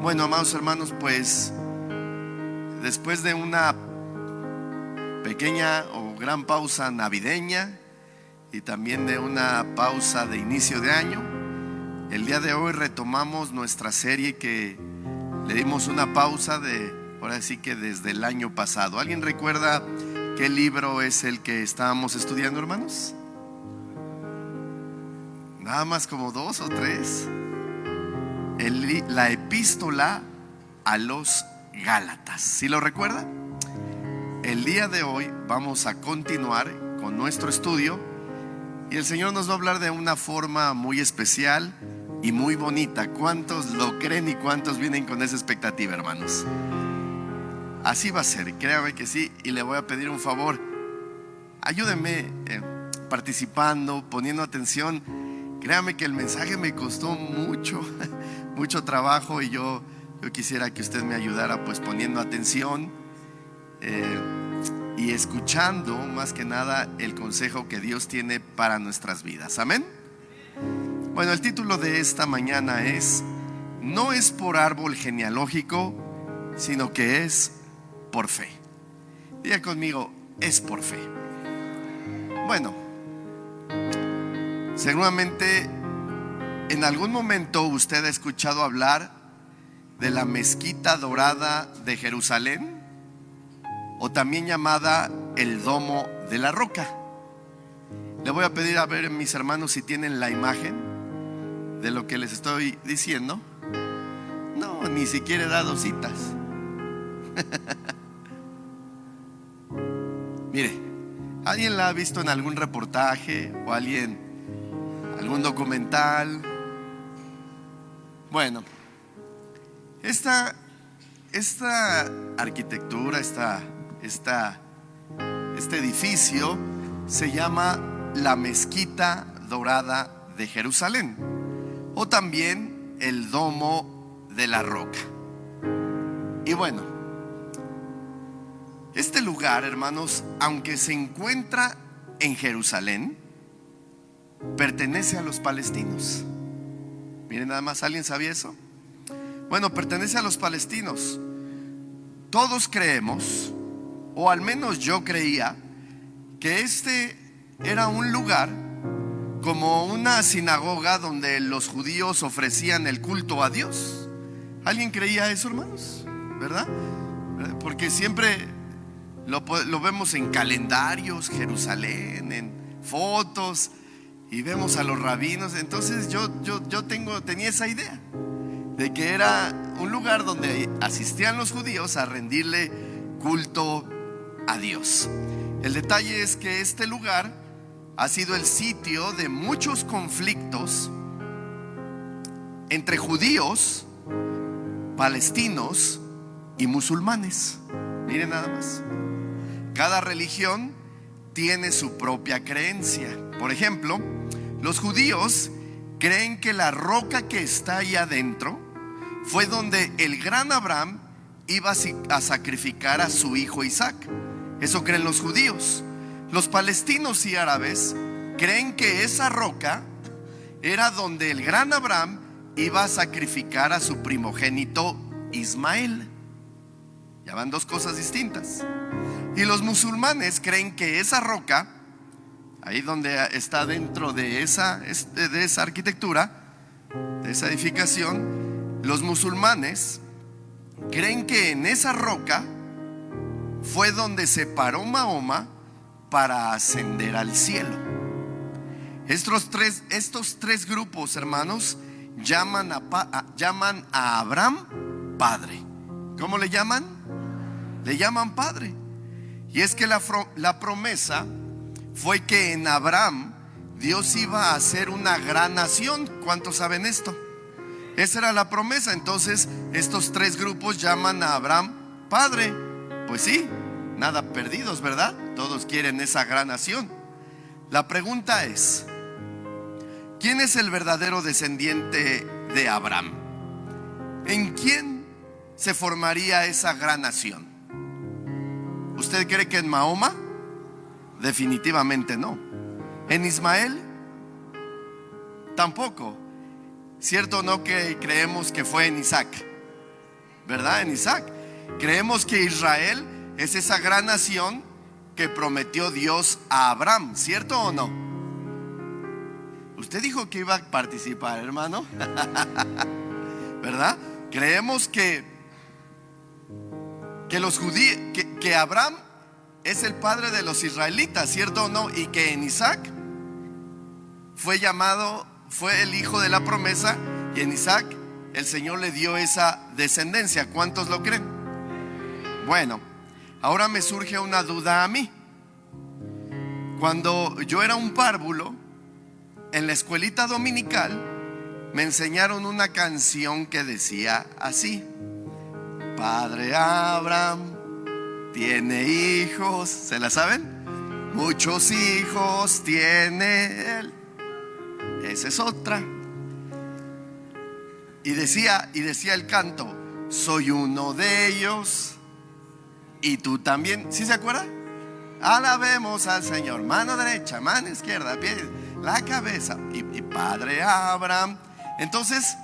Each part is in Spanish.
Bueno, amados hermanos, pues después de una pequeña o gran pausa navideña y también de una pausa de inicio de año, el día de hoy retomamos nuestra serie que le dimos una pausa ahora sí que desde el año pasado. ¿Alguien recuerda qué libro es el que estábamos estudiando, hermanos? Nada más como 2 o 3. La epístola a los Gálatas. ¿Sí lo recuerda? El día de hoy vamos a continuar con nuestro estudio y el Señor nos va a hablar de una forma muy especial y muy bonita. ¿Cuántos lo creen y cuántos vienen con esa expectativa, hermanos? Así va a ser, créame que sí. Y le voy a pedir un favor: ayúdenme participando, poniendo atención. Créame que el mensaje me costó mucho trabajo, y yo quisiera que usted me ayudara pues poniendo atención y escuchando más que nada el consejo que Dios tiene para nuestras vidas. Amén. Bueno, el título de esta mañana es: no es por árbol genealógico, sino que es por fe. Diga conmigo: es por fe. Bueno, seguramente en algún momento usted ha escuchado hablar de la Mezquita Dorada de Jerusalén, o también llamada el Domo de la Roca. Le voy a pedir a ver, mis hermanos, si tienen la imagen de lo que les estoy diciendo. No, ni siquiera he dado citas. Mire, ¿alguien la ha visto en algún reportaje o algún documental? Bueno, esta arquitectura, este edificio se llama la Mezquita Dorada de Jerusalén, o también el Domo de la Roca. Y bueno, este lugar, hermanos, aunque se encuentra en Jerusalén, pertenece a los palestinos. Miren nada más, ¿alguien sabía eso? Bueno, pertenece a los palestinos. Todos creemos, o al menos yo creía, que este era un lugar como una sinagoga donde los judíos ofrecían el culto a Dios. ¿Alguien creía eso, hermanos? ¿Verdad? Porque siempre lo vemos en calendarios, Jerusalén, en fotos, y vemos a los rabinos. Entonces yo tenía esa idea de que era un lugar donde asistían los judíos a rendirle culto a Dios. El detalle es que este lugar ha sido el sitio de muchos conflictos entre judíos, palestinos y musulmanes. Miren nada más. Cada religión tiene su propia creencia. Por ejemplo, los judíos creen que la roca que está ahí adentro fue donde el gran Abraham iba a sacrificar a su hijo Isaac. Eso creen los judíos. Los palestinos y árabes creen que esa roca era donde el gran Abraham iba a sacrificar a su primogénito Ismael. Ya van dos cosas distintas. Y los musulmanes creen que esa roca, ahí donde está dentro de esa arquitectura, de esa edificación, los musulmanes creen que en esa roca fue donde se paró Mahoma para ascender al cielo. Estos tres grupos, hermanos, llaman a Abraham padre. ¿Cómo le llaman? Le llaman padre. Y es que la promesa fue que en Abraham Dios iba a hacer una gran nación. ¿Cuántos saben esto? Esa era la promesa. Entonces estos tres grupos llaman a Abraham padre. Pues sí, nada perdidos, ¿verdad? Todos quieren esa gran nación. La pregunta es: ¿quién es el verdadero descendiente de Abraham? ¿En quién se formaría esa gran nación? ¿Usted cree que en Mahoma? Definitivamente no. ¿En Ismael? Tampoco. ¿Cierto o no que creemos que fue en Isaac? ¿verdad? En Isaac. Creemos que Israel es esa gran nación que prometió Dios a Abraham, ¿cierto o no? Usted dijo que iba a participar, hermano. ¿Verdad? Creemos que los judíos, que Abraham es el padre de los israelitas, ¿cierto o no? Y que en Isaac fue el hijo de la promesa, y en Isaac el Señor le dio esa descendencia. ¿Cuántos lo creen? Bueno, ahora me surge una duda a mí. Cuando yo era un párvulo, en la escuelita dominical me enseñaron una canción que decía así: Padre Abraham tiene hijos. ¿Se la saben? Muchos hijos tiene él. Esa es otra. Y decía el canto: soy uno de ellos y tú también. ¿Sí se acuerda? Alabemos al Señor. Mano derecha, mano izquierda, pie, la cabeza. Y Padre Abraham. Entonces,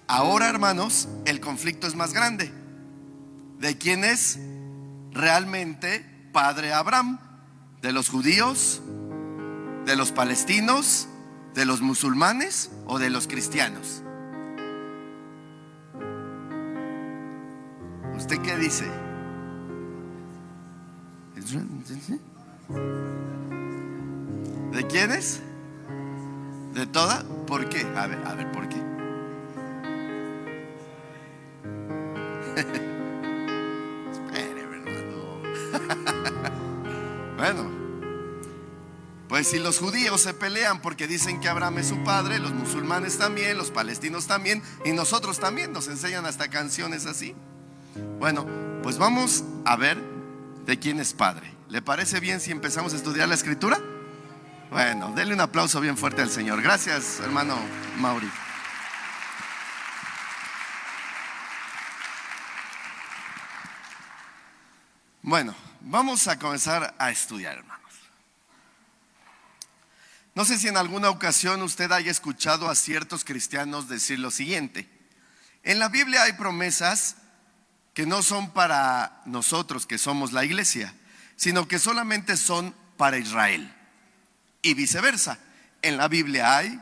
ahora, hermanos, el conflicto es más grande. ¿De quién es realmente Padre Abraham? ¿De los judíos? ¿De los palestinos? ¿De los musulmanes? ¿O de los cristianos? ¿Usted qué dice? ¿De quiénes? ¿De toda? ¿Por qué? A ver, ¿por qué? Espere, hermano. Bueno, pues si los judíos se pelean porque dicen que Abraham es su padre, los musulmanes también, los palestinos también, y nosotros también, nos enseñan hasta canciones así. Bueno, pues vamos a ver de quién es padre. ¿Le parece bien si empezamos a estudiar la escritura? Bueno, denle un aplauso bien fuerte al Señor. Gracias, hermano Mauri. Bueno, vamos a comenzar a estudiar, hermanos. No sé si en alguna ocasión usted haya escuchado a ciertos cristianos decir lo siguiente: en la Biblia hay promesas que no son para nosotros, que somos la iglesia, sino que solamente son para Israel. Y viceversa, en la Biblia hay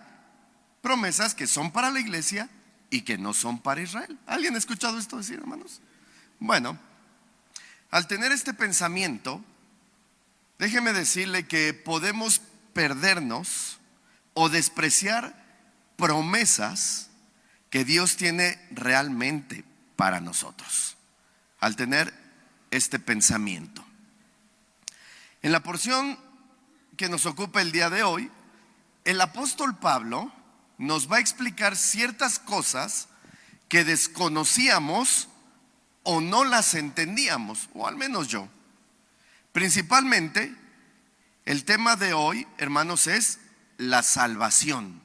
promesas que son para la iglesia y que no son para Israel. ¿Alguien ha escuchado esto decir, hermanos? Bueno, al tener este pensamiento, déjeme decirle que podemos perdernos o despreciar promesas que Dios tiene realmente para nosotros, al tener este pensamiento. En la porción que nos ocupa el día de hoy, el apóstol Pablo nos va a explicar ciertas cosas que desconocíamos o no las entendíamos, o al menos yo. Principalmente, el tema de hoy, hermanos, es la salvación,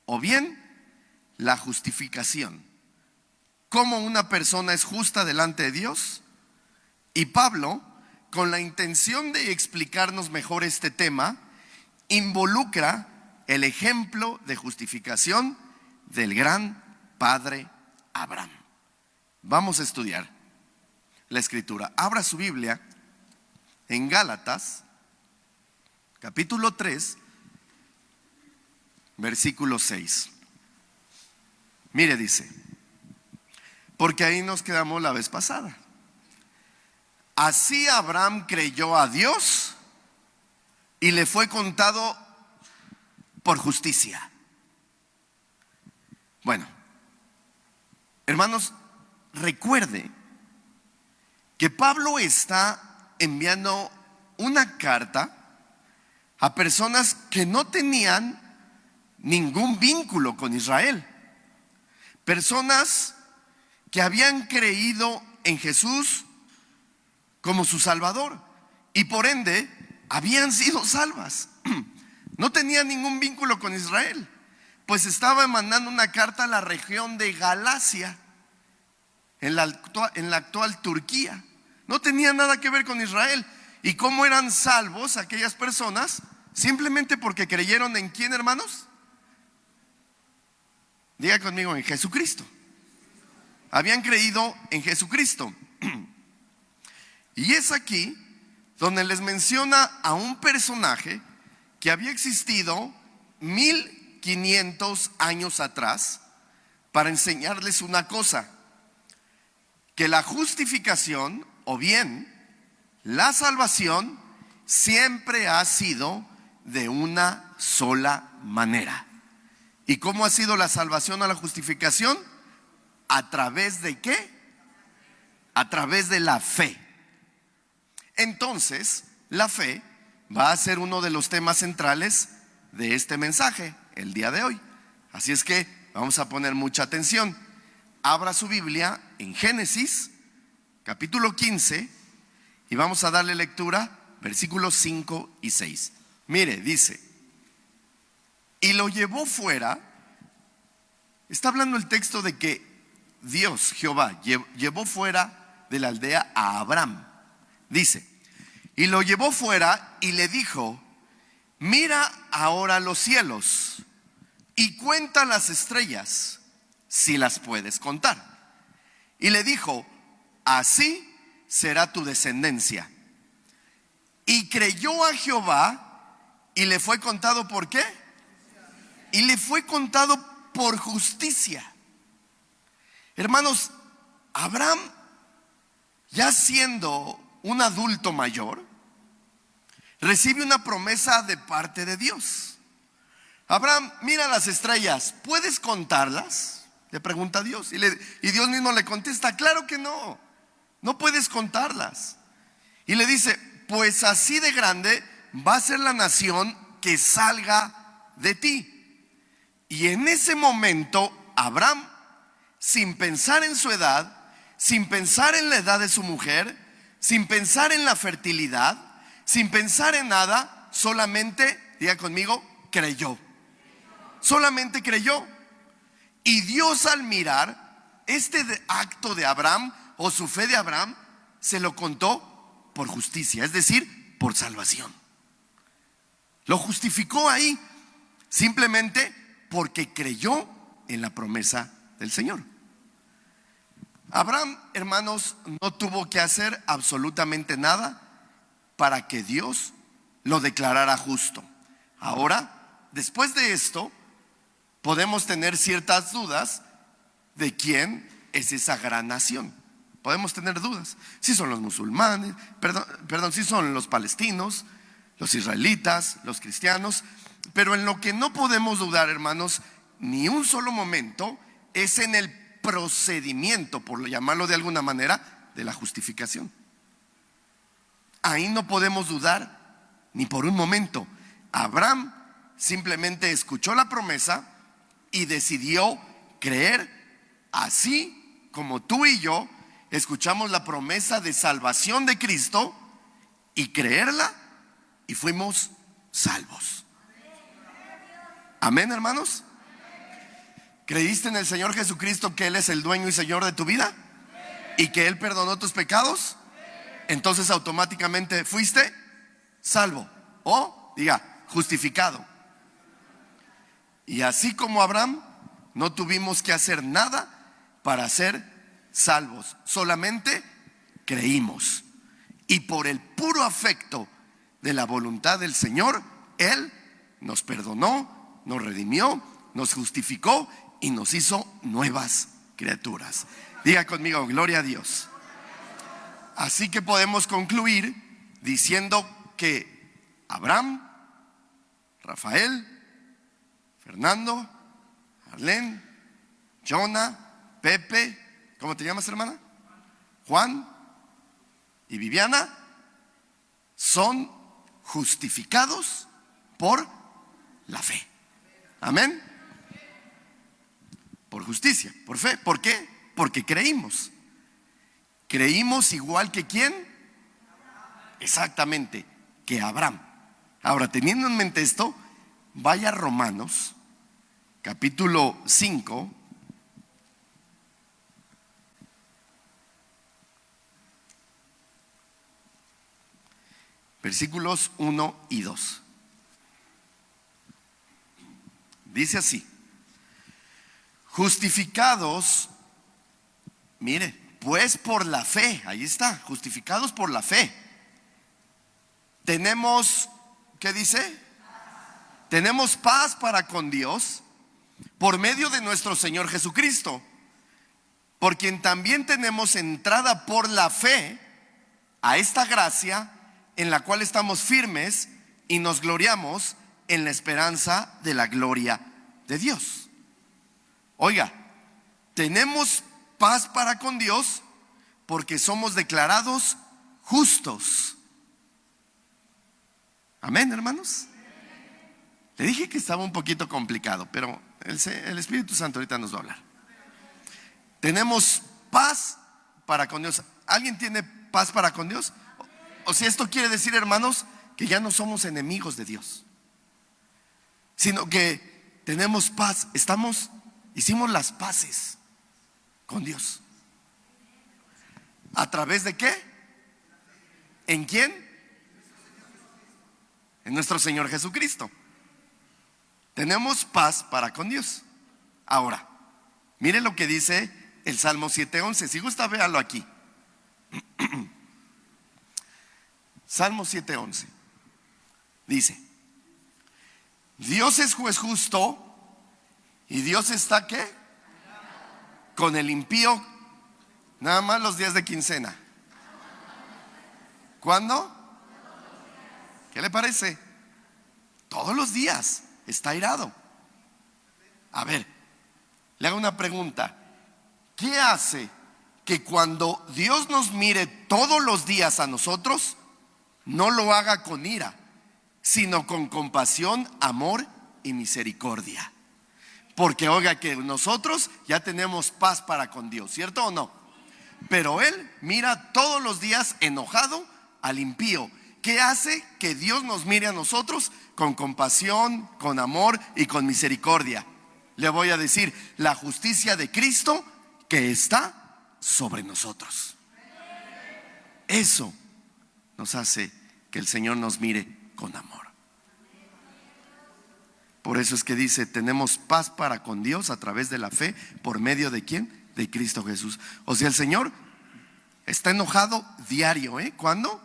o bien la justificación. Cómo una persona es justa delante de Dios. Y Pablo, con la intención de explicarnos mejor este tema, involucra el ejemplo de justificación del gran padre Abraham. Vamos a estudiar la escritura. Abra su Biblia en Gálatas, capítulo 3, versículo 6. Mire, dice, porque ahí nos quedamos la vez pasada. Así Abraham creyó a Dios y le fue contado por justicia. Bueno, hermanos, recuerde que Pablo está enviando una carta a personas que no tenían ningún vínculo con Israel. Personas que habían creído en Jesús como su Salvador y por ende habían sido salvas. No tenían ningún vínculo con Israel, pues estaba mandando una carta a la región de Galacia, en la actual Turquía. No tenía nada que ver con Israel. ¿Y cómo eran salvos aquellas personas? Simplemente porque creyeron en ¿quién, hermanos? Diga conmigo, en Jesucristo. habían creído en Jesucristo. Y es aquí donde les menciona a un personaje que había existido 1500 años atrás para enseñarles una cosa: que la justificación, o bien la salvación, siempre ha sido de una sola manera. ¿Y cómo ha sido la salvación o la justificación? ¿A través de qué? A través de la fe. Entonces, la fe va a ser uno de los temas centrales de este mensaje el día de hoy. Así es que vamos a poner mucha atención. Abra su Biblia en Génesis, capítulo 15, y vamos a darle lectura, versículos 5 y 6. Mire, dice: y lo llevó fuera. Está hablando el texto de que Dios, Jehová, llevó fuera de la aldea a Abraham. Dice: y lo llevó fuera y le dijo: mira ahora los cielos y cuenta las estrellas, si las puedes contar. Y le dijo: así será tu descendencia. Y creyó a Jehová y le fue contado, ¿por qué? Y le fue contado por justicia. Hermanos, Abraham, ya siendo un adulto mayor, recibe una promesa de parte de Dios. Abraham, mira las estrellas, ¿puedes contarlas?, le pregunta a Dios. Y Dios mismo le contesta: claro que no, no puedes contarlas. Y le dice: pues así de grande va a ser la nación que salga de ti. Y en ese momento Abraham, sin pensar en su edad, sin pensar en la edad de su mujer, sin pensar en la fertilidad, sin pensar en nada, solamente, diga conmigo, creyó. Solamente creyó. Y Dios, al mirar este acto de Abraham, o su fe de Abraham, se lo contó por justicia, es decir, por salvación. Lo justificó ahí, simplemente porque creyó en la promesa del Señor. Abraham, hermanos, no tuvo que hacer absolutamente nada para que Dios lo declarara justo. Ahora, después de esto, podemos tener ciertas dudas de quién es esa gran nación. Podemos tener dudas. Si son los musulmanes, si son los palestinos, los israelitas, los cristianos. Pero en lo que no podemos dudar, hermanos, ni un solo momento, es en el procedimiento, por llamarlo de alguna manera, de la justificación. Ahí no podemos dudar ni por un momento. Abraham simplemente escuchó la promesa y decidió creer, así como tú y yo escuchamos la promesa de salvación de Cristo y creerla, y fuimos salvos. Amén, hermanos. ¿Creíste en el Señor Jesucristo, que Él es el dueño y Señor de tu vida? ¿Y que Él perdonó tus pecados? Entonces automáticamente fuiste salvo, o diga, justificado. Y así como Abraham, no tuvimos que hacer nada para ser salvos, solamente creímos. Y por el puro afecto de la voluntad del Señor, Él nos perdonó, nos redimió, nos justificó y nos hizo nuevas criaturas. Diga conmigo, gloria a Dios. Así que podemos concluir diciendo que Abraham, Rafael, Fernando, Arlene, Jonah, Pepe, ¿cómo te llamas, hermana? Juan y Viviana son justificados por la fe. Amén. Por justicia, por fe. ¿Por qué? Porque creímos. Creímos igual que ¿quién? Exactamente, que Abraham. Ahora, teniendo en mente esto, vaya a Romanos, capítulo 5. Versículos 1 y 2. Dice así: justificados Mire, pues por la fe, ahí está, justificados por la fe. Tenemos, ¿qué dice? Tenemos paz para con Dios por medio de nuestro Señor Jesucristo, por quien también tenemos entrada por la fe a esta gracia en la cual estamos firmes y nos gloriamos en la esperanza de la gloria de Dios. Oiga, tenemos paz para con Dios porque somos declarados justos. Amén, hermanos. Le dije que estaba un poquito complicado, pero el Espíritu Santo ahorita nos va a hablar. Tenemos paz para con Dios. ¿Alguien tiene paz para con Dios? O si esto quiere decir, hermanos, que ya no somos enemigos de Dios, sino que tenemos paz. Hicimos las paces con Dios. ¿A través de qué? ¿En quién? En nuestro Señor Jesucristo. Tenemos paz para con Dios. Ahora, mire lo que dice el Salmo 7:11. Si gusta, véalo aquí. Salmo 7:11. Dice: Dios es juez justo y Dios está ¿qué? Con el impío nada más los días de quincena. ¿Cuándo? ¿Qué le parece? Todos los días está airado. A ver, le hago una pregunta. ¿Qué hace que cuando Dios nos mire todos los días a nosotros, no lo haga con ira, sino con compasión, amor y misericordia? Porque oiga que nosotros ya tenemos paz para con Dios, ¿cierto o no? Pero Él mira todos los días enojado al impío. ¿Qué hace que Dios nos mire a nosotros con compasión, con amor y con misericordia? Le voy a decir, la justicia de Cristo que está sobre nosotros. Eso nos hace que el Señor nos mire con amor. Por eso es que dice, tenemos paz para con Dios a través de la fe, por medio de ¿quién? De Cristo Jesús. O sea, el Señor está enojado diario, ¿Cuándo?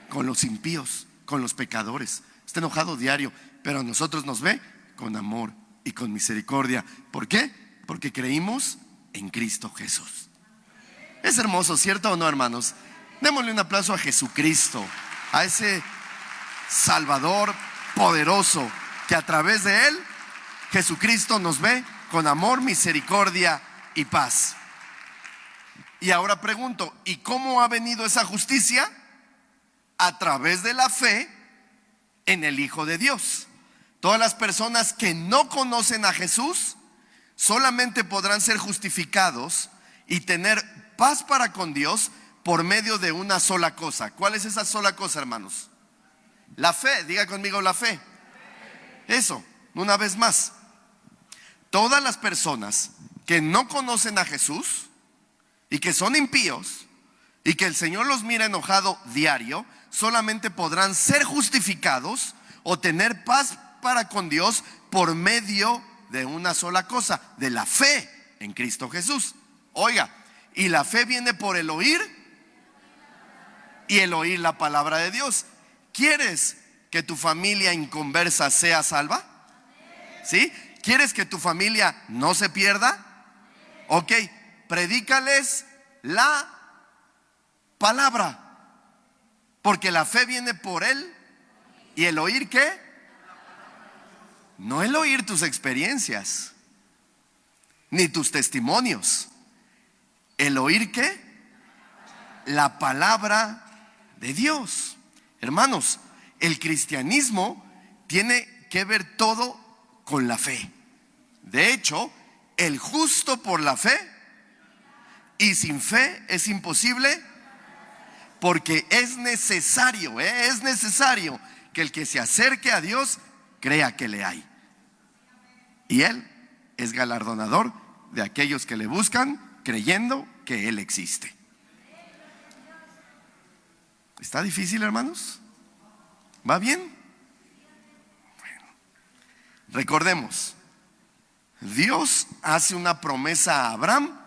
Con los impíos, con los pecadores. Está enojado diario, pero a nosotros nos ve con amor y con misericordia. ¿Por qué? Porque creímos en Cristo Jesús. Es hermoso, ¿cierto o no, hermanos? Démosle un aplauso a Jesucristo, a ese Salvador poderoso, que a través de Él, Jesucristo nos ve con amor, misericordia y paz. Y ahora pregunto, ¿y cómo ha venido esa justicia? A través de la fe en el Hijo de Dios. Todas las personas que no conocen a Jesús solamente podrán ser justificados y tener paz para con Dios por medio de una sola cosa. ¿Cuál es esa sola cosa, hermanos? La fe. Diga conmigo, la fe. Eso, una vez más. Todas las personas que no conocen a Jesús y que son impíos y que el Señor los mira enojado diario, solamente podrán ser justificados o tener paz para con Dios por medio de una sola cosa, de la fe en Cristo Jesús. Oiga, y la fe viene por el oír y el oír la palabra de Dios. ¿Quieres que tu familia inconversa sea salva? ¿Sí? ¿Quieres que tu familia no se pierda? Ok, predícales la palabra. Porque la fe viene por él. ¿Y el oír qué? No el oír tus experiencias, ni tus testimonios. ¿El oír qué? La palabra de Dios. Hermanos, el cristianismo tiene que ver todo con la fe. De hecho, el justo por la fe, y sin fe es imposible. Porque es necesario que el que se acerque a Dios crea que le hay. Y Él es galardonador de aquellos que le buscan creyendo que Él existe. ¿Está difícil, hermanos? ¿Va bien? Bueno, recordemos, Dios hace una promesa a Abraham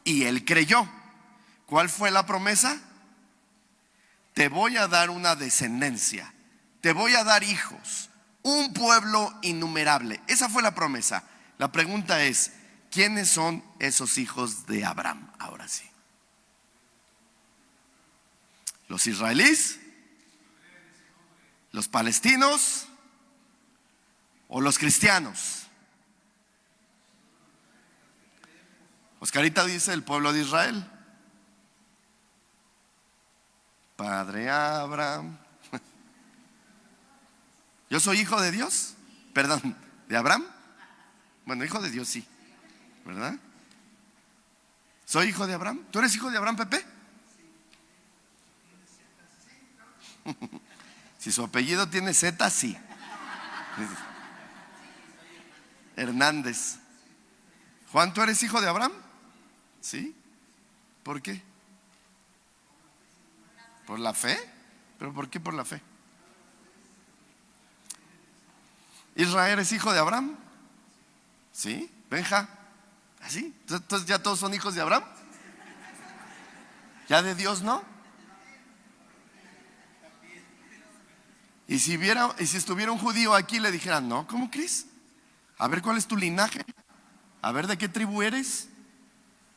y él creyó. ¿Cuál fue la promesa? Te voy a dar una descendencia, te voy a dar hijos, un pueblo innumerable. Esa fue la promesa. La pregunta es, ¿quiénes son esos hijos de Abraham? Ahora sí. ¿Los israelíes? ¿Los palestinos? ¿O los cristianos? Oscarita dice el pueblo de Israel. Padre Abraham. ¿Yo soy hijo de Dios? Perdón, ¿de Abraham? Bueno, hijo de Dios sí, ¿verdad? ¿Soy hijo de Abraham? ¿Tú eres hijo de Abraham, Pepe? Si su apellido tiene Z, sí. Hernández. Juan, ¿tú eres hijo de Abraham? ¿Sí? ¿Por qué? ¿Por la fe? ¿Pero por qué por la fe? ¿Israel es hijo de Abraham? ¿Sí? ¿Benja? ¿Así? Entonces ya todos son hijos de Abraham. ¿Ya de Dios no? Y si estuviera un judío aquí le dijeran, no, ¿cómo crees? A ver cuál es tu linaje, a ver de qué tribu eres,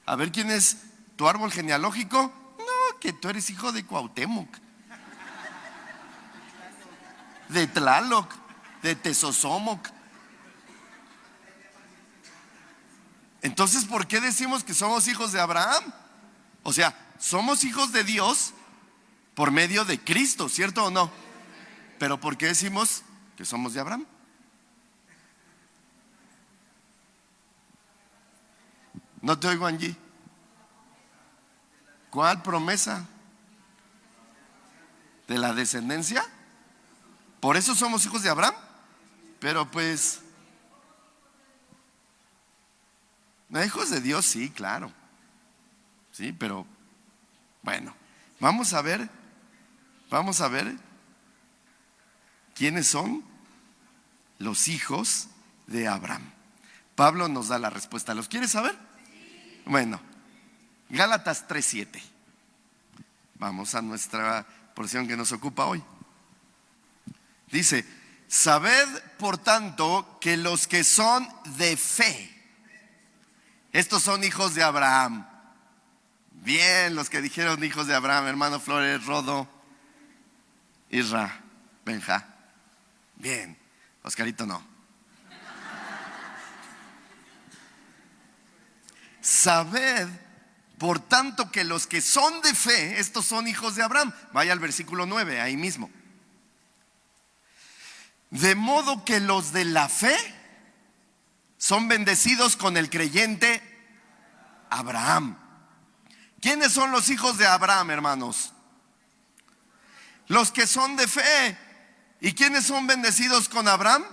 a ver quién es tu árbol genealógico. No, que tú eres hijo de Cuauhtémoc, de Tlaloc, de Tezosomoc. Entonces, ¿por qué decimos que somos hijos de Abraham? O sea, somos hijos de Dios por medio de Cristo, ¿cierto o no? Pero ¿por qué decimos que somos de Abraham? No te oigo, Angie. ¿Cuál promesa? ¿De la descendencia? ¿Por eso somos hijos de Abraham? Pero pues, hijos de Dios, sí, claro. Sí, pero bueno, vamos a ver quiénes son los hijos de Abraham. Pablo nos da la respuesta. ¿Los quieres saber? Bueno, Gálatas 3:7. Vamos a nuestra porción que nos ocupa hoy. Dice, sabed por tanto que los que son de fe, estos son hijos de Abraham. Bien, los que dijeron hijos de Abraham, hermano Flores, Rodo, Isra, Benja. Bien, Oscarito no. Sabed, por tanto, que los que son de fe, estos son hijos de Abraham. Vaya al versículo 9, ahí mismo. De modo que los de la fe son bendecidos con el creyente Abraham. ¿Quiénes son los hijos de Abraham, hermanos? Los que son de fe. ¿Y quiénes son bendecidos con Abraham?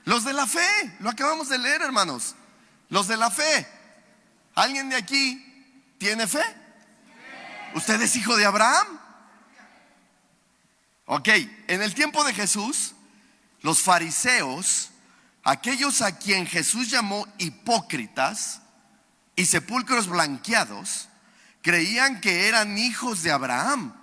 Los de la fe. Lo acabamos de leer, hermanos. Los de la fe. ¿Alguien de aquí tiene fe? ¿Usted es hijo de Abraham? Ok, en el tiempo de Jesús, los fariseos, aquellos a quien Jesús llamó hipócritas y sepulcros blanqueados, creían que eran hijos de Abraham,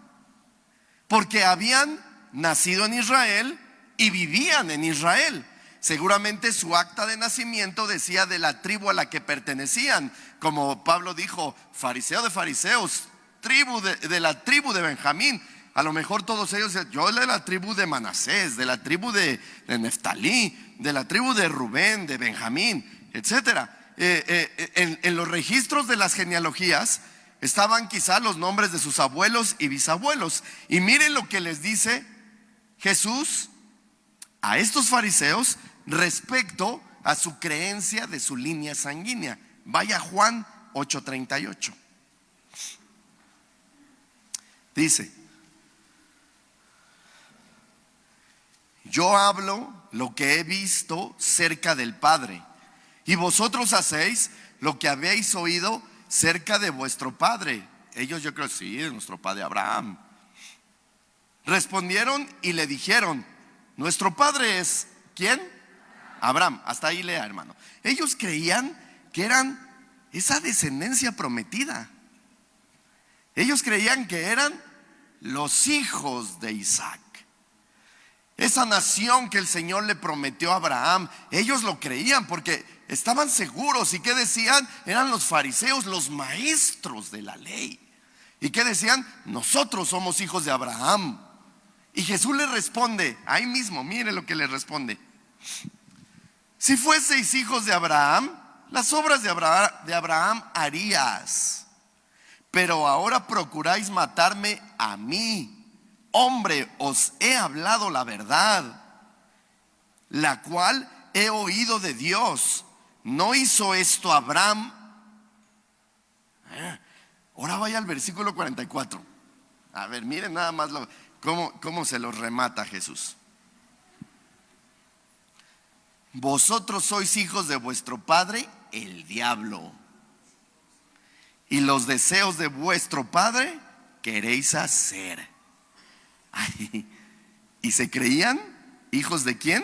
porque habían nacido en Israel y vivían en Israel. Seguramente su acta de nacimiento decía de la tribu a la que pertenecían, como Pablo dijo, fariseo de fariseos, de la tribu de Benjamín. A lo mejor todos ellos, yo de la tribu de Manasés, de la tribu de Neftalí, de la tribu de Rubén, de Benjamín, etcétera. En los registros de las genealogías estaban quizá los nombres de sus abuelos y bisabuelos. Y miren lo que les dice Jesús a estos fariseos respecto a su creencia de su línea sanguínea. Vaya Juan 8:38. Dice, yo hablo lo que he visto cerca del Padre, y vosotros hacéis lo que habéis oído cerca de vuestro padre. Ellos, yo creo, sí, de nuestro padre Abraham. Respondieron y le dijeron, nuestro padre es, ¿quién? Abraham. Hasta ahí lea, hermano. Ellos creían que eran esa descendencia prometida. Ellos creían que eran los hijos de Isaac. Esa nación que el Señor le prometió a Abraham, ellos lo creían porque estaban seguros. ¿Y qué decían? Eran los fariseos, los maestros de la ley. ¿Y qué decían? Nosotros somos hijos de Abraham. Y Jesús le responde, ahí mismo, mire lo que le responde. Si fueseis hijos de Abraham, las obras de Abraham harías. Pero ahora procuráis matarme a mí. Hombre, os he hablado la verdad, la cual he oído de Dios. ¿No hizo esto Abraham? Ahora vaya al versículo 44. A ver, miren nada más cómo se lo remata Jesús. Vosotros sois hijos de vuestro padre, el diablo, y los deseos de vuestro padre queréis hacer. Ay, ¿y se creían hijos de quién?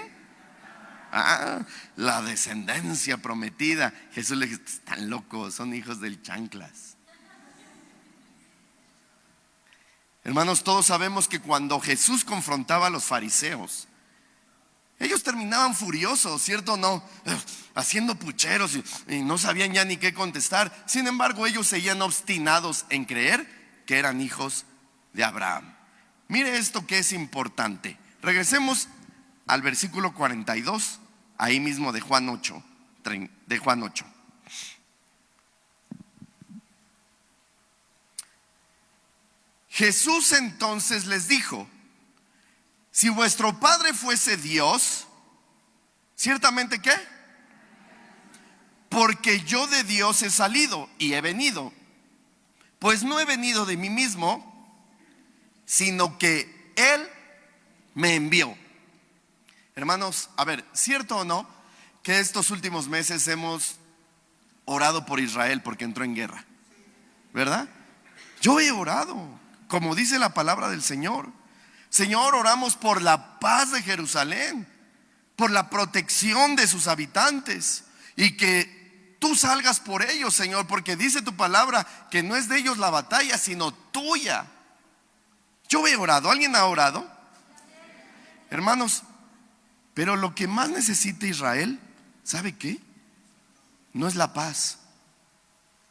La descendencia prometida. Jesús les dice, están locos, son hijos del chanclas. Hermanos, todos sabemos que cuando Jesús confrontaba a los fariseos, ellos terminaban furiosos, ¿cierto o no? Haciendo pucheros y no sabían ya ni qué contestar. Sin embargo, ellos seguían obstinados en creer que eran hijos de Abraham. Mire esto que es importante. Regresemos al versículo 42, ahí mismo de Juan 8. Jesús entonces les dijo: si vuestro Padre fuese Dios, ciertamente ¿qué? Porque yo de Dios he salido y he venido. Pues no he venido de mí mismo, sino que Él me envió. Hermanos, a ver, ¿cierto o no que estos últimos meses hemos orado por Israel porque entró en guerra? ¿Verdad? Yo he orado, como dice la palabra del Señor. Señor, oramos por la paz de Jerusalén, por la protección de sus habitantes, y que tú salgas por ellos, Señor, porque dice tu palabra que no es de ellos la batalla, sino tuya. Yo he orado. ¿Alguien ha orado? Hermanos, pero lo que más necesita Israel, ¿sabe qué? No es la paz,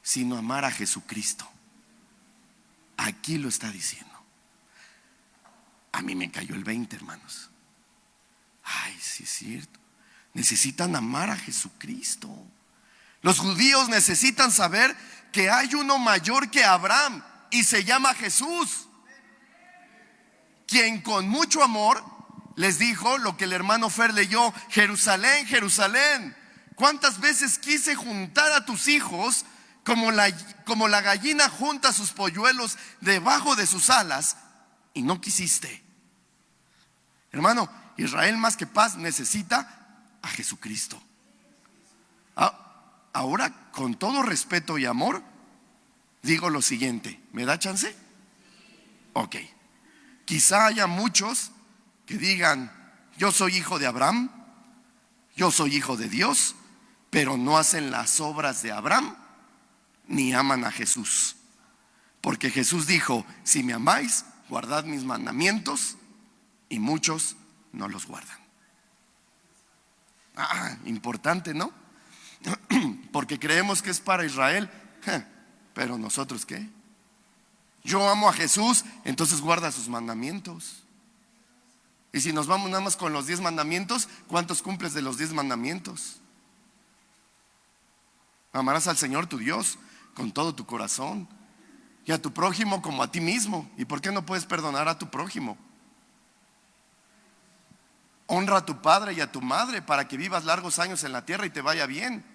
sino amar a Jesucristo. Aquí lo está diciendo. A mí me cayó el 20, hermanos. Ay, sí es cierto. Necesitan amar a Jesucristo. Los judíos necesitan saber que hay uno mayor que Abraham y se llama Jesús, quien con mucho amor les dijo lo que el hermano Fer leyó: Jerusalén, Jerusalén, ¿cuántas veces quise juntar a tus hijos como la gallina junta sus polluelos debajo de sus alas, y no quisiste? Hermano, Israel más que paz necesita a Jesucristo. Ahora, con todo respeto y amor, digo lo siguiente. ¿Me da chance? Ok. Quizá haya muchos que digan: yo soy hijo de Abraham, yo soy hijo de Dios, pero no hacen las obras de Abraham ni aman a Jesús. Porque Jesús dijo: si me amáis, guardad mis mandamientos, y muchos no los guardan. Importante, ¿no? Porque creemos que es para Israel, pero nosotros ¿qué? Yo amo a Jesús, entonces guarda sus mandamientos. Y si nos vamos nada más con los 10 mandamientos, ¿cuántos cumples de los 10 mandamientos? Amarás al Señor tu Dios con todo tu corazón, y a tu prójimo como a ti mismo. ¿Y por qué no puedes perdonar a tu prójimo? Honra a tu padre y a tu madre para que vivas largos años en la tierra y te vaya bien.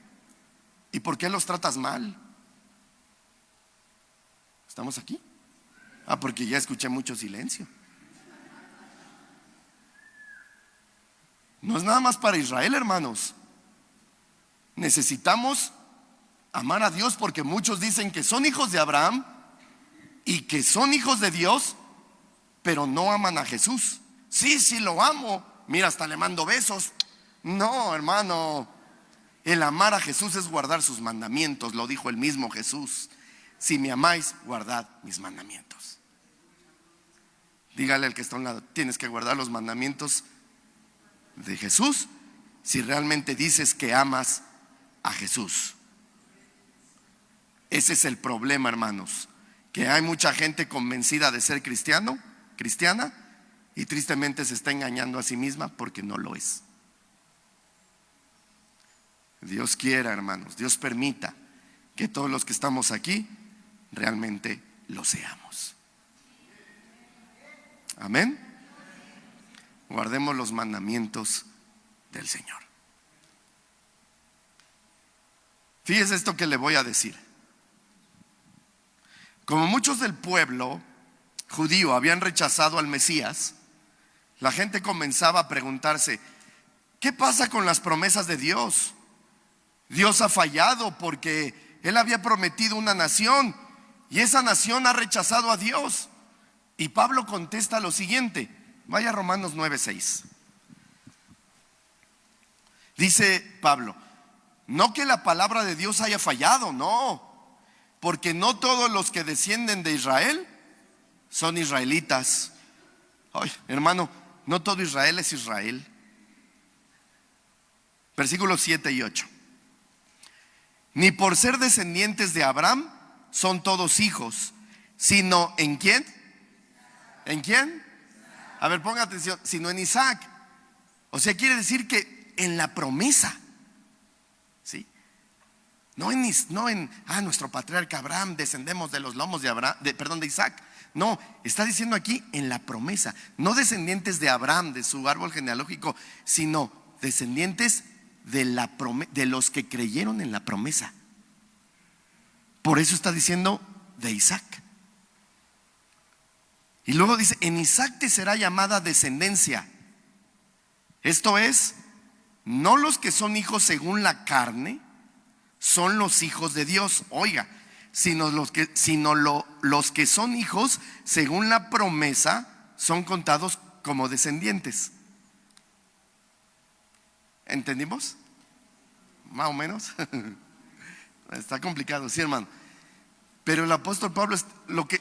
¿Y por qué los tratas mal? ¿Estamos aquí? Porque ya escuché mucho silencio. No es nada más para Israel, hermanos. Necesitamos amar a Dios, porque muchos dicen que son hijos de Abraham y que son hijos de Dios, pero no aman a Jesús. Sí, lo amo. Mira, hasta le mando besos. No, hermano. El amar a Jesús es guardar sus mandamientos, lo dijo el mismo Jesús. Si me amáis, guardad mis mandamientos. Dígale al que está a un lado, tienes que guardar los mandamientos de Jesús si realmente dices que amas a Jesús. Ese es el problema, hermanos, que hay mucha gente convencida de ser cristiana, y tristemente se está engañando a sí misma porque no lo es. Dios quiera, hermanos, Dios permita que todos los que estamos aquí realmente lo seamos. Amén. Guardemos los mandamientos del Señor. Fíjese esto que le voy a decir. Como muchos del pueblo judío habían rechazado al Mesías, la gente comenzaba a preguntarse, ¿qué pasa con las promesas de Dios? Dios ha fallado porque Él había prometido una nación y esa nación ha rechazado a Dios. Y Pablo contesta lo siguiente, vaya a Romanos 9:6. Dice Pablo, no que la palabra de Dios haya fallado, no, porque no todos los que descienden de Israel son israelitas. Ay, hermano, no todo Israel es Israel. Versículos 7 y 8. Ni por ser descendientes de Abraham son todos hijos, sino ¿en quién? ¿En quién? A ver, ponga atención, sino en Isaac. O sea, quiere decir que en la promesa, ¿sí? No en nuestro patriarca Abraham, descendemos de los lomos de Isaac. No, está diciendo aquí en la promesa, no descendientes de Abraham, de su árbol genealógico, sino descendientes de los que creyeron en la promesa. Por eso está diciendo de Isaac. Y luego dice, en Isaac te será llamada descendencia. Esto es, no los que son hijos según la carne son los hijos de Dios, oiga, sino los que son hijos según la promesa son contados como descendientes. ¿Entendimos? Más o menos. Está complicado, sí, hermano. Pero el apóstol Pablo lo que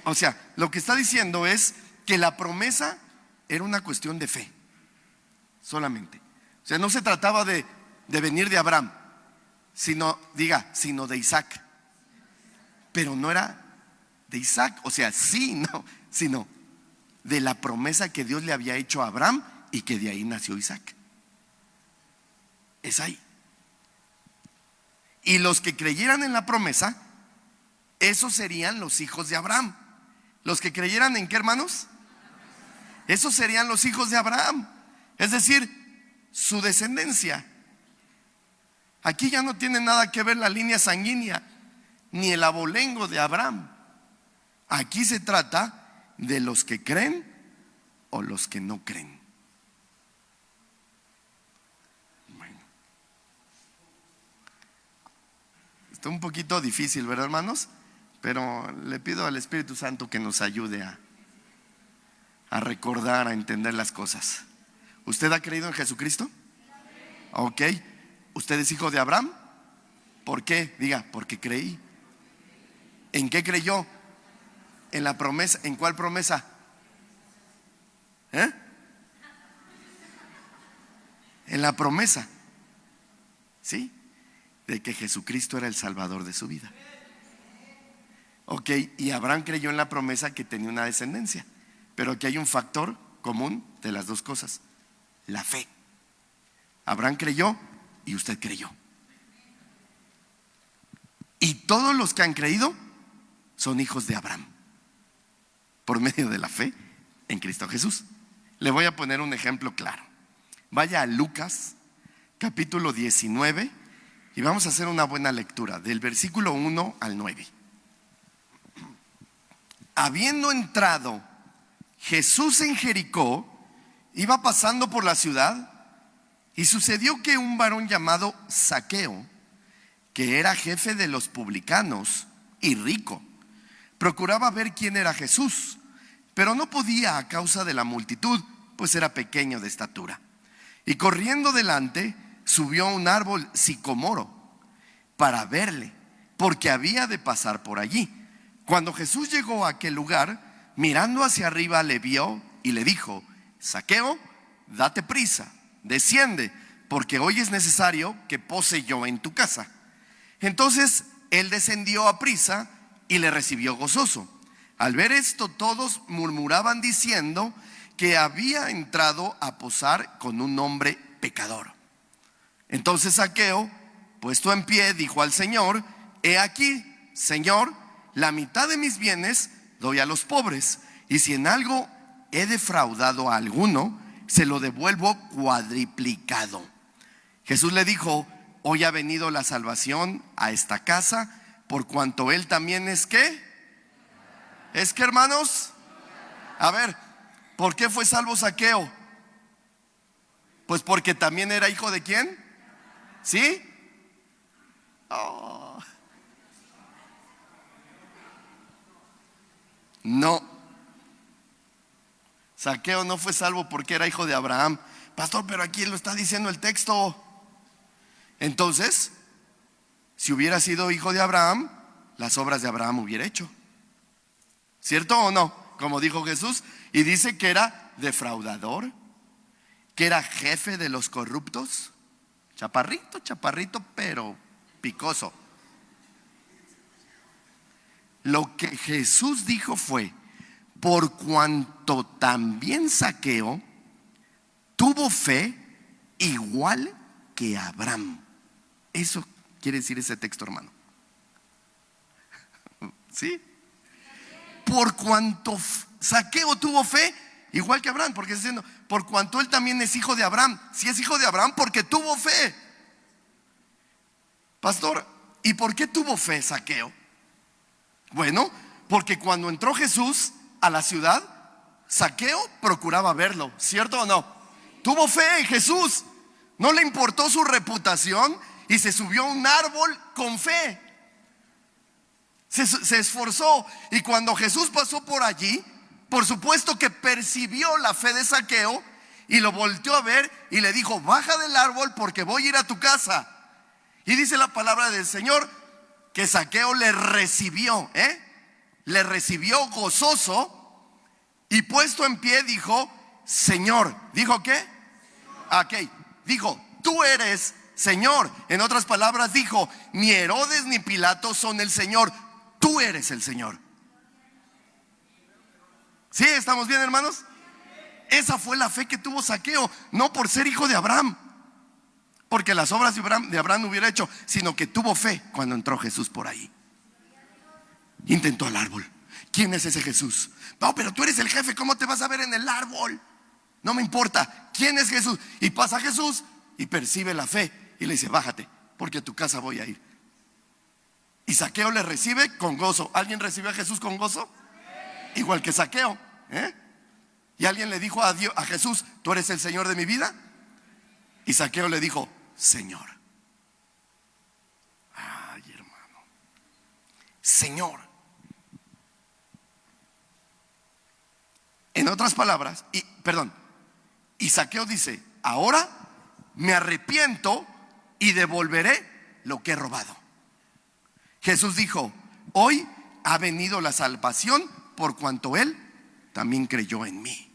está diciendo es que la promesa era una cuestión de fe solamente. O sea, no se trataba de venir de Abraham, sino de Isaac. Pero no era de Isaac, o sea, sí, no, sino de la promesa que Dios le había hecho a Abraham y que de ahí nació Isaac. Es ahí. Y los que creyeran en la promesa, esos serían los hijos de Abraham. Los que creyeran en qué, hermanos, esos serían los hijos de Abraham, es decir, su descendencia. Aquí ya no tiene nada que ver la línea sanguínea ni el abolengo de Abraham. Aquí se trata de los que creen o los que no creen. Bueno, está un poquito difícil, ¿verdad, hermanos? Pero le pido al Espíritu Santo que nos ayude a recordar, a entender las cosas. ¿Usted ha creído en Jesucristo? Ok. ¿Usted es hijo de Abraham? ¿Por qué? Diga, porque creí. ¿En qué creyó? En la promesa. ¿En cuál promesa? En la promesa, ¿sí? De que Jesucristo era el Salvador de su vida. Ok, y Abraham creyó en la promesa que tenía una descendencia. Pero aquí hay un factor común de las dos cosas: la fe. Abraham creyó y usted creyó. Y todos los que han creído son hijos de Abraham por medio de la fe en Cristo Jesús. Le voy a poner un ejemplo claro. Vaya a Lucas capítulo 19 y vamos a hacer una buena lectura del versículo 1 al 9. Habiendo entrado Jesús en Jericó, iba pasando por la ciudad, y sucedió que un varón llamado Zaqueo, que era jefe de los publicanos y rico, procuraba ver quién era Jesús, pero no podía a causa de la multitud, pues era pequeño de estatura. Y corriendo delante, subió a un árbol sicomoro para verle, porque había de pasar por allí. Cuando Jesús llegó a aquel lugar, mirando hacia arriba, le vio y le dijo: Zaqueo, date prisa, desciende, porque hoy es necesario que pose yo en tu casa. Entonces él descendió a prisa y le recibió gozoso. Al ver esto, todos murmuraban diciendo que había entrado a posar con un hombre pecador. Entonces Zaqueo, puesto en pie, dijo al Señor: He aquí, Señor, la mitad de mis bienes doy a los pobres, y si en algo he defraudado a alguno, se lo devuelvo cuadriplicado. Jesús le dijo: Hoy ha venido la salvación a esta casa, por cuanto él también es ¿qué? ¿Es que, hermanos? A ver, ¿por qué fue salvo Zaqueo? Pues porque también era hijo de ¿quién? ¿Sí? Oh. No. Zaqueo no fue salvo porque era hijo de Abraham. Pastor, pero aquí lo está diciendo el texto. Entonces, si hubiera sido hijo de Abraham, las obras de Abraham hubiera hecho. ¿Cierto o no? Como dijo Jesús. Y dice que era defraudador, que era jefe de los corruptos. Chaparrito, chaparrito, pero picoso. Lo que Jesús dijo fue: por cuanto también Zaqueo tuvo fe igual que Abraham. Eso quiere decir ese texto, hermano. ¿Sí? Por cuanto Zaqueo tuvo fe igual que Abraham, porque está diciendo, por cuanto él también es hijo de Abraham. Si es hijo de Abraham, porque tuvo fe. Pastor, ¿y por qué tuvo fe Zaqueo? Bueno, porque cuando entró Jesús a la ciudad, Zaqueo procuraba verlo, ¿cierto o no? Tuvo fe en Jesús, no le importó su reputación y se subió a un árbol con fe. Se esforzó, y cuando Jesús pasó por allí, por supuesto que percibió la fe de Zaqueo y lo volteó a ver y le dijo: baja del árbol porque voy a ir a tu casa. Y dice la palabra del Señor que Zaqueo le recibió, le recibió gozoso, y puesto en pie dijo: Señor. ¿Dijo qué? Ok, dijo: tú eres Señor. En otras palabras dijo: ni Herodes ni Pilato son el Señor, tú eres el Señor. ¿Sí? ¿Estamos bien, hermanos? Esa fue la fe que tuvo Zaqueo, no por ser hijo de Abraham, porque las obras de Abraham no hubiera hecho, sino que tuvo fe cuando entró Jesús por ahí. Intentó al árbol. ¿Quién es ese Jesús? No, pero tú eres el jefe, ¿cómo te vas a ver en el árbol? No me importa, ¿quién es Jesús? Y pasa Jesús y percibe la fe y le dice: bájate, porque a tu casa voy a ir. Y Zaqueo le recibe con gozo. ¿Alguien recibió a Jesús con gozo? Igual que Zaqueo, Y alguien le dijo a Jesús: ¿tú eres el Señor de mi vida? Y Zaqueo le dijo: Señor. Ay, hermano, Señor. En otras palabras, y Zaqueo dice: ahora me arrepiento y devolveré lo que he robado. Jesús dijo: hoy ha venido la salvación, por cuanto él también creyó en mí.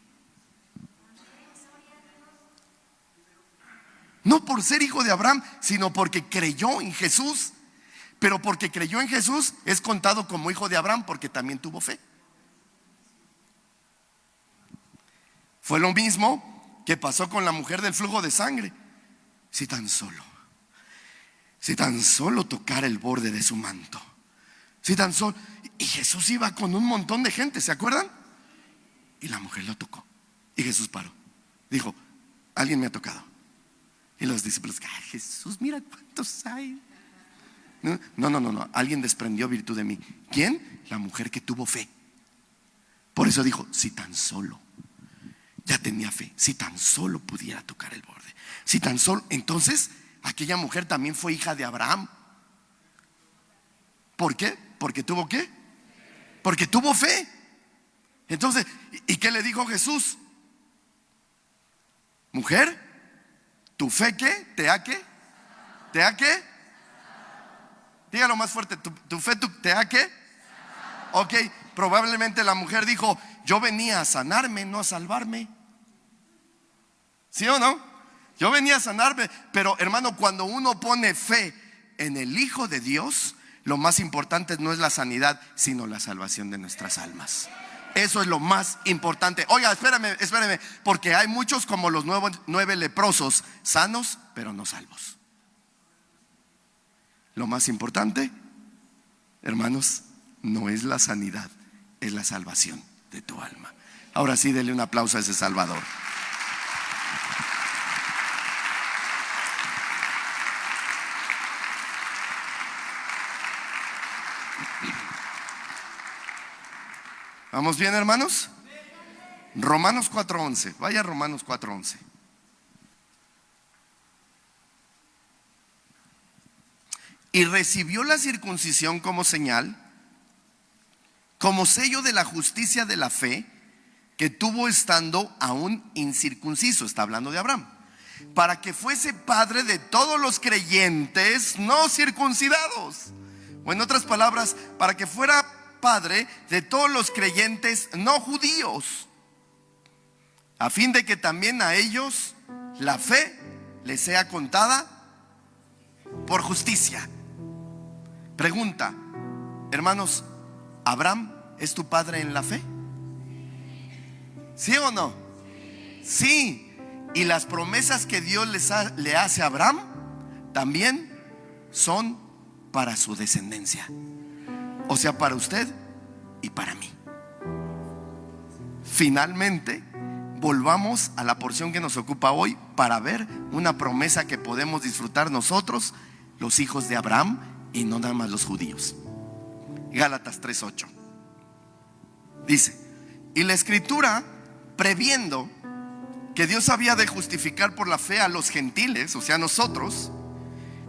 No por ser hijo de Abraham, sino porque creyó en Jesús. Pero porque creyó en Jesús es contado como hijo de Abraham, porque también tuvo fe. Fue lo mismo que pasó con la mujer del flujo de sangre. Si tan solo tocara el borde de su manto. Si tan solo. Y Jesús iba con un montón de gente, ¿se acuerdan? Y la mujer lo tocó. Y Jesús paró. Dijo: alguien me ha tocado. Y los discípulos: ay, Jesús, mira cuántos hay. No. Alguien desprendió virtud de mí. ¿Quién? La mujer que tuvo fe. Por eso dijo: si tan solo. Ya tenía fe. Si tan solo pudiera tocar el borde. Si tan solo. Entonces, aquella mujer también fue hija de Abraham. ¿Por qué? Porque tuvo ¿qué? Porque tuvo fe. Entonces, ¿y qué le dijo Jesús? Mujer, ¿Tu fe qué? ¿Te ha qué? ¿Te ha qué? Dígalo más fuerte. ¿Tu fe te ha qué? Ok, probablemente la mujer dijo: yo venía a sanarme, no a salvarme. ¿Sí o no? Yo venía a sanarme. Pero hermano, cuando uno pone fe en el Hijo de Dios, lo más importante no es la sanidad, sino la salvación de nuestras almas. Eso es lo más importante. Oiga, espérame, porque hay muchos como los 9 leprosos, sanos pero no salvos. Lo más importante, hermanos, no es la sanidad, es la salvación de tu alma. Ahora sí, dele un aplauso a ese Salvador. ¿Vamos bien, hermanos? Romanos 4:11. Vaya a Romanos 4:11. Y recibió la circuncisión como señal, como sello de la justicia de la fe que tuvo estando aún incircunciso. Está hablando de Abraham. Para que fuese padre de todos los creyentes no circuncidados. O en otras palabras, para que fuera padre de todos los creyentes no judíos, a fin de que también a ellos la fe les sea contada por justicia. Pregunta, hermanos, ¿Abraham es tu padre en la fe? ¿Sí o no? Sí. Y las promesas que Dios le hace a Abraham también son para su descendencia. O sea, para usted y para mí. Finalmente, volvamos a la porción que nos ocupa hoy para ver una promesa que podemos disfrutar nosotros, los hijos de Abraham, y no nada más los judíos. Gálatas 3:8 dice: y la Escritura, previendo que Dios había de justificar por la fe a los gentiles, o sea, nosotros,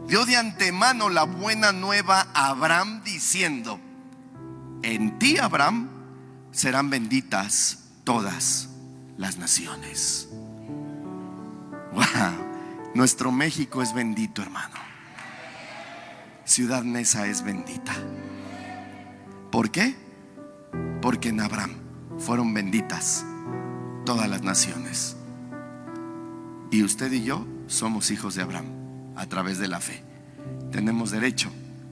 dio de antemano la buena nueva a Abraham diciendo: en ti, Abraham, serán benditas todas las naciones. Wow, nuestro México es bendito, hermano. Ciudad Neza es bendita. ¿Por qué? Porque en Abraham fueron benditas todas las naciones. Y usted y yo somos hijos de Abraham a través de la fe. Tenemos derecho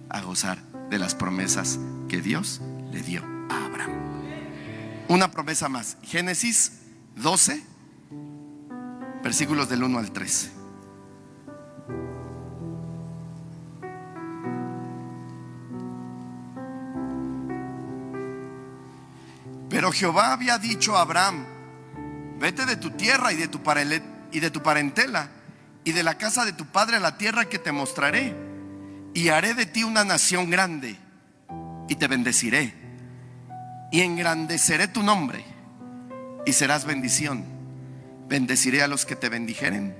a gozar de las promesas que Dios le dio a Abraham. Una promesa más. Génesis 12, versículos del 1 al 13. Pero Jehová había dicho a Abraham: vete de tu tierra y de tu parentela y de la casa de tu padre a la tierra que te mostraré, y haré de ti una nación grande, y te bendeciré, y engrandeceré tu nombre, y serás bendición. Bendeciré a los que te bendijeren,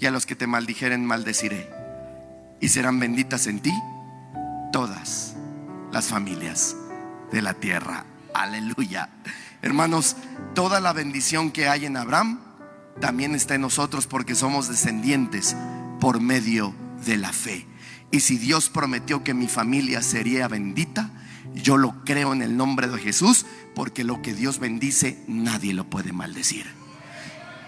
y a los que te maldijeren maldeciré, y serán benditas en ti todas las familias de la tierra. Aleluya. Hermanos, toda la bendición que hay en Abraham también está en nosotros, porque somos descendientes por medio de la fe. Y si Dios prometió que mi familia sería bendita, yo lo creo en el nombre de Jesús, porque lo que Dios bendice nadie lo puede maldecir.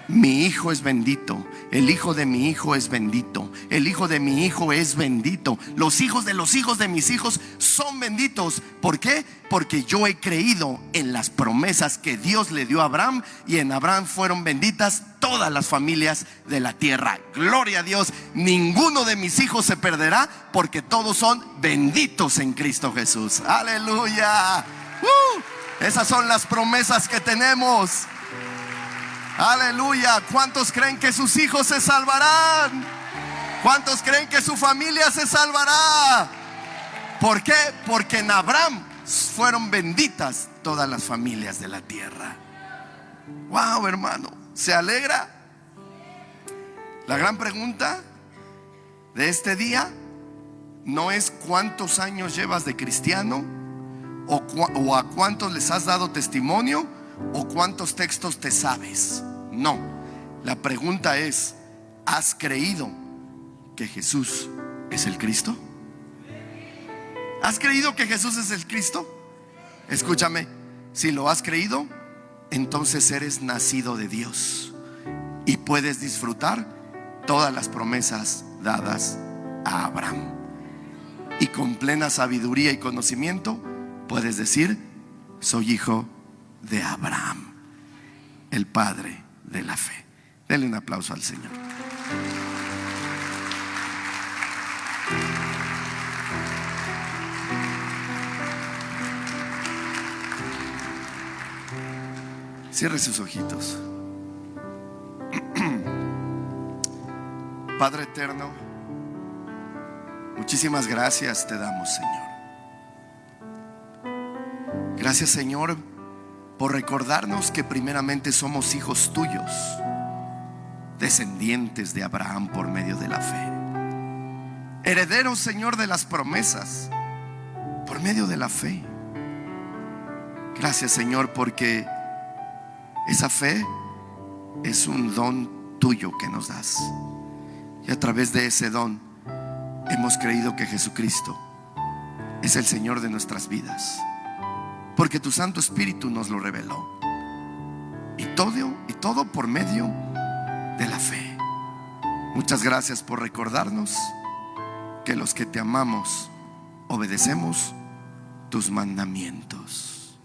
Mi hijo es bendito, el hijo de mi hijo es bendito, el hijo de mi hijo es bendito, los hijos de mis hijos son benditos. ¿Por qué? Porque yo he creído en las promesas que Dios le dio a Abraham, y en Abraham fueron benditas todas las familias de la tierra. Gloria a Dios. Ninguno de mis hijos se perderá, porque todos son benditos en Cristo Jesús. Aleluya. Esas son las promesas que tenemos. Aleluya. ¿Cuántos creen que sus hijos se salvarán? ¿Cuántos creen que su familia se salvará? ¿Por qué? Porque en Abraham fueron benditas todas las familias de la tierra. Wow, hermano, ¿se alegra? La gran pregunta de este día no es cuántos años llevas de cristiano, o a cuántos les has dado testimonio, o cuántos textos te sabes. No, la pregunta es: ¿Has creído que Jesús es el Cristo? ¿Has creído que Jesús es el Cristo? Escúchame, si lo has creído, entonces eres nacido de Dios y puedes disfrutar todas las promesas dadas a Abraham. Y con plena sabiduría y conocimiento puedes decir: soy hijo de Abraham, el padre de la fe. Denle un aplauso al Señor. Cierre sus ojitos. Padre eterno, muchísimas gracias te damos, Señor. Gracias, Señor, por recordarnos que primeramente somos hijos tuyos, descendientes de Abraham por medio de la fe, herederos, Señor, de las promesas por medio de la fe. Gracias, Señor, porque esa fe es un don tuyo que nos das, y a través de ese don hemos creído que Jesucristo es el Señor de nuestras vidas, porque tu Santo Espíritu nos lo reveló, y todo por medio de la fe. Muchas gracias por recordarnos que los que te amamos obedecemos tus mandamientos.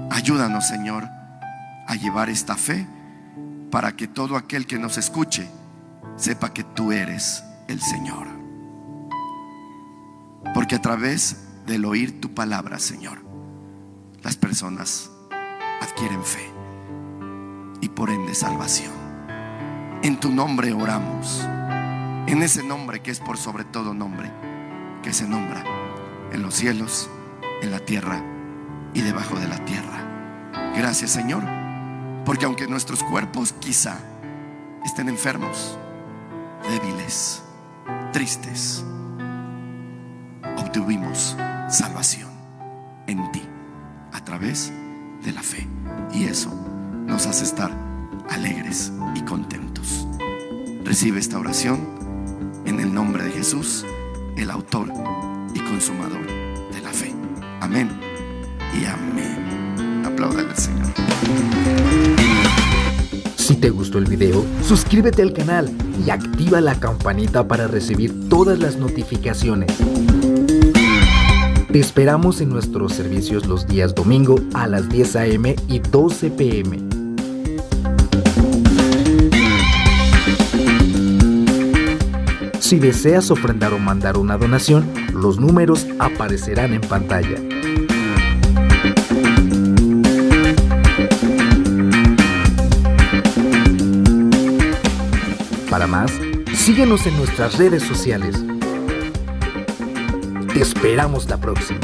Ayúdanos, Señor, a llevar esta fe para que todo aquel que nos escuche sepa que tú eres el Señor, porque a través del oír tu palabra, Señor, las personas adquieren fe y por ende salvación. En tu nombre oramos, en ese nombre que es por sobre todo nombre, que se nombra en los cielos, en la tierra y debajo de la tierra. Gracias, Señor, porque aunque nuestros cuerpos quizá estén enfermos, débiles, tristes, obtuvimos salvación en ti a través de la fe, y eso nos hace estar alegres y contentos. Recibe esta oración en el nombre de Jesús, el autor y consumador de la fe. Amén y amén. Apláudale al Señor. Si te gustó el video, suscríbete al canal y activa la campanita para recibir todas las notificaciones. Te esperamos en nuestros servicios los días domingo a las 10 a.m. y 12 p.m. Si deseas ofrendar o mandar una donación, los números aparecerán en pantalla. Para más, síguenos en nuestras redes sociales. Te esperamos la próxima.